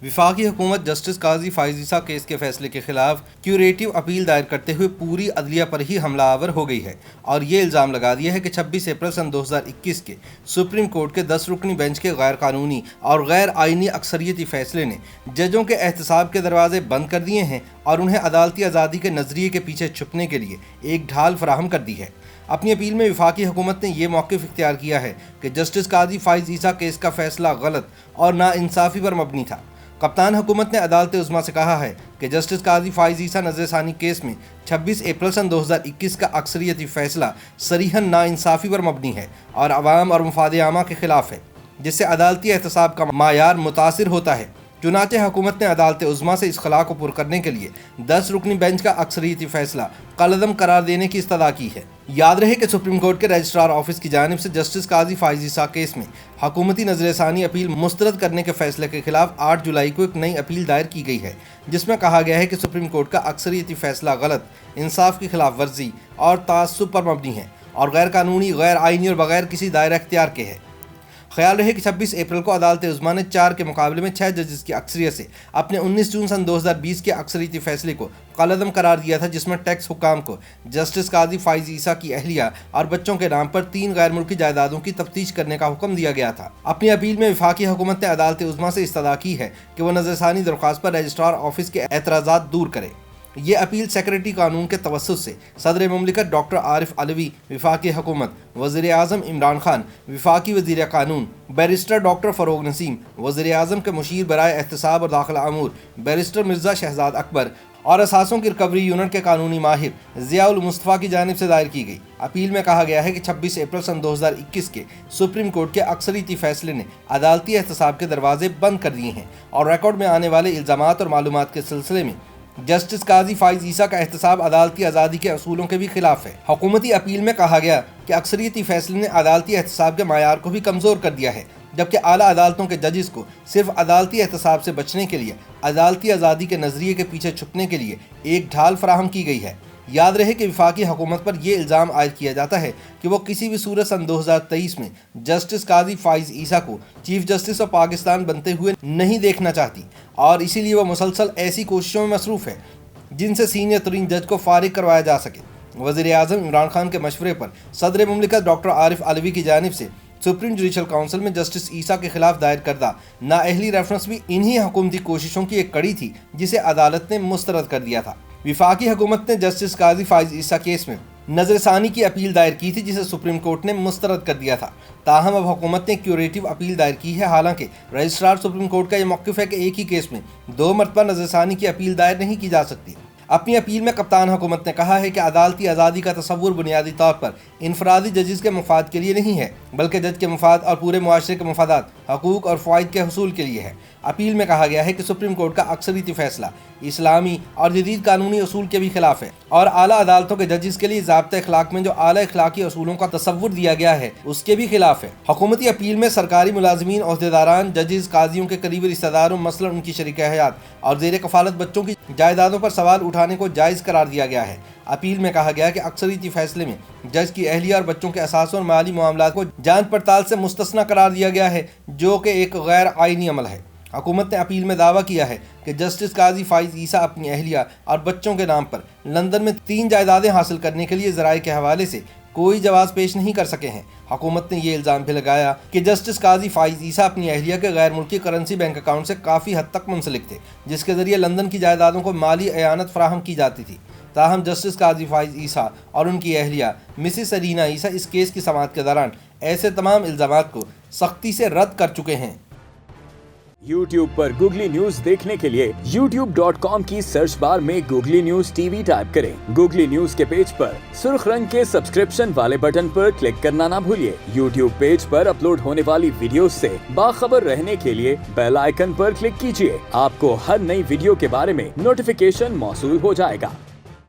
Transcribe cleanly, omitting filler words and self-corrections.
वफाकी हुकूमत जस्टिस काजी फाइज ईसा केस के फैसले के खिलाफ क्यूरेटिव अपील दायर करते हुए पूरी अदलिया पर ही हमलावर हो गई है और ये इल्ज़ाम लगा दिया है कि 26 अप्रैल सन 2021 के सुप्रीम कोर्ट के 10 रुकनी बेंच के गैर कानूनी और गैर आइनी अक्सरियती फैसले ने जजों के एहतसाब के दरवाजे बंद कर दिए हैं और उन्हें अदालती आज़ादी के नज़रिए के पीछे छुपने के लिए एक ढाल फराहम कर दी है। अपनी अपील में वफाकी हुकूमत ने यह मौक़िफ़ इख्तियार किया है कि जस्टिस काजी फाइज ईसा केस का फैसला गलत और नाइंसाफ़ी पर मबनी था। कप्तान हुकूमत ने अदालत उज़्मा से कहा है कि जस्टिस काजी फाइज ईसा नज़रसानी केस में 26 अप्रैल सन 2021 का अक्सरियती फ़ैसला सरीहन नाइंसाफ़ी पर मबनी है और अवाम और मफाद आमा के ख़िलाफ़ है, जिससे अदालती एहतसाब का मायार मुतासिर होता है। चुनांचे हुकूमत ने अदालत उज़्मा से इस खला को पुर करने के लिए 10 रुकनी बेंच का अक्सरियती फ़ैसला कलअदम करार देने की इस्तदा की है। याद रहे कि सुप्रीम कोर्ट के रजिस्ट्रार ऑफिस की जानिब से जस्टिस काजी फाइज ईसा केस में हुकूमती नज़रसानी अपील मुस्तरद करने के फैसले के खिलाफ 8 जुलाई को एक नई अपील दायर की गई है, जिसमें कहा गया है कि सुप्रीम कोर्ट का अक्सरियती फ़ैसला गलत, इंसाफ की खिलाफ वर्जी और तासुब पर मबनी है और गैर कानूनी, गैर आइनी और बगैर किसी दायरा इख्तियार के है। ख्याल रहे कि 26 अप्रैल को अदालत उज़्मा ने 4 के मुकाबले में 6 जजेस की अक्सरियत से अपने 19 जून सन 2020 के अक्सरियती फैसले को कलअदम करार दिया था, जिसमें टैक्स हुकाम को जस्टिस काजी फाइज ईसा की अहलिया और बच्चों के नाम पर 3 गैर मुल्की जायदादों की तफ्तीश करने का हुक्म दिया गया था। अपनी अपील में वफाकी हुकूमत ने अदालत उज़्मा से इस्तदा की है कि वह नज़रसानी दरख्वास्त पर रजिस्ट्रार ऑफिस के एतराज़ात दूर करे। ये अपील सेक्रेटरी कानून के तवस्सुत से सदर मुमलिकत डॉक्टर आरिफ अलवी, वफाकी हुकूमत, वज़ीर आज़म इमरान खान, वफाकी वज़ीर कानून बैरिस्टर डॉक्टर फ़रोग़ नसीम, वज़ीर आज़म के मुशीर बराए एहतसाब और दाखिला अमूर बैरिस्टर मिर्ज़ा शहजाद अकबर और असासों की रिकवरी यूनिट के कानूनी माहिर ज़ियाउल मुस्तफ़ा की जानिब से दायर की गई। अपील में कहा गया है कि 26 अप्रैल सन 2021 के सुप्रीम कोर्ट के अक्सरियती फैसले ने अदालती एहतसाब के दरवाजे बंद कर दिए हैं और रिकॉर्ड में आने वाले इल्ज़ामात और मालूमात के सिलसिले में जस्टिस काजी फाइज ईसा का एहतसाब अदालती आज़ादी के असूलों के भी खिलाफ है। हुकूमती अपील में कहा गया कि अक्सरियती फैसले ने अदालती एहतसाब के मायार को भी कमज़ोर कर दिया है, जबकि आला अदालतों के जजेस को सिर्फ अदालती एहतसाब से बचने के लिए अदालती आज़ादी के नज़रिए के पीछे छुपने के लिए एक ढाल फराहम की गई है। याद रहे कि वफाकी हुकूमत पर यह इल्ज़ाम आयद किया जाता है कि वो किसी भी सूरत सन 2023 में जस्टिस काजी फाइज ईसा को चीफ जस्टिस ऑफ पाकिस्तान बनते हुए नहीं देखना चाहती और इसीलिए वह मुसलसल ऐसी कोशिशों में मसरूफ़ है जिनसे सीनियर तरीन जज को फारिग करवाया जा सके। वज़ीर आज़म इमरान खान के मशवरे पर सदर मुमलिकत डॉक्टर आरिफ अलवी की जानिब से सुप्रीम जुडिशल काउंसिल में जस्टिस ईसा के खिलाफ दायर करदा नाअहली रेफरेंस भी इन्हीं हुकूमती कोशिशों की एक कड़ी थी, जिसे अदालत ने मुस्तरद कर दिया था। वफाकी हुकूमत ने जस्टिस काजी फाइज ईसा केस में नज़रसानी की अपील दायर की थी, जिसे सुप्रीम कोर्ट ने मुस्तरद कर दिया था। ताहम अब हुकूमत ने क्यूरेटिव अपील दायर की है। हालांकि रजिस्ट्रार सुप्रीम कोर्ट का यह मौक़िफ़ है कि एक ही केस में 2 मरतबा नज़रसानी की अपील दायर नहीं की जा सकती। अपनी अपील में कप्तान हुकूमत ने कहा है कि अदालती आज़ादी का तसव्वुर बुनियादी तौर पर इनफरादी जजेस के मफाद के लिए नहीं है, बल्कि जज के मफाद और पूरे मुआशरे के मफादात, हकूक़ और फ़वाइद के हसूल के लिए है। अपील में कहा गया है कि सुप्रीम कोर्ट का अक्सरियती फैसला इस्लामी और जदीद कानूनी असूल के भी खिलाफ है और आला अदालतों के जजेस के लिए ज़ाब्ता अखलाक में जो आला अखलाकी असूलों का तसव्वुर दिया गया है उसके भी खिलाफ है। हुकूमती अपील में सरकारी मुलाजमीन, ओहदेदारान, जजेस, काजियों के करीबी रिश्तेदारों, मसलन उनकी शरीक हयात और ज़ेर कफालत बच्चों की जायदादों पर सवाल उठाने को जायज़ करार दिया गया है। अपील में कहा गया कि अक्सरियती फैसले में जज की अहलिया और बच्चों के असासों और माली मामलात को जांच पड़ताल से मुस्तस्ना करार दिया गया है, जो कि एक गैर आइनी अमल है। हुकूमत ने अपील में दावा किया है कि जस्टिस काजी फाइज ईसा अपनी अहलिया और बच्चों के नाम पर लंदन में 3 जायदादें हासिल करने के लिए ज़राए के हवाले से कोई जवाब पेश नहीं कर सके हैं। हुकूमत ने यह इल्ज़ाम भी लगाया कि जस्टिस काजी फाइज ईसा अपनी अहलिया के गैर मुल्की करेंसी बैंक अकाउंट से काफ़ी हद तक मुंसलिक थे, जिसके ज़रिए लंदन की जायदादों को माली एयानत फराहम की जाती थी। ताहम जस्टिस काजी फाइज ईसा और उनकी अहलिया मिसिस सरीना ईसा इस केस की समाअत के दौरान ऐसे तमाम इल्ज़ामात को सख्ती से रद्द कर चुके हैं। YouTube पर गूगली न्यूज देखने के लिए youtube.com की सर्च बार में गूगली न्यूज टीवी टाइप करें। गूगली न्यूज के पेज पर सुर्ख रंग के सब्सक्रिप्शन वाले बटन पर क्लिक करना ना भूलिए। YouTube पेज पर अपलोड होने वाली वीडियोस से बाखबर रहने के लिए बेल आइकन पर क्लिक कीजिए। आपको हर नई वीडियो के बारे में नोटिफिकेशन मौसूल हो जाएगा।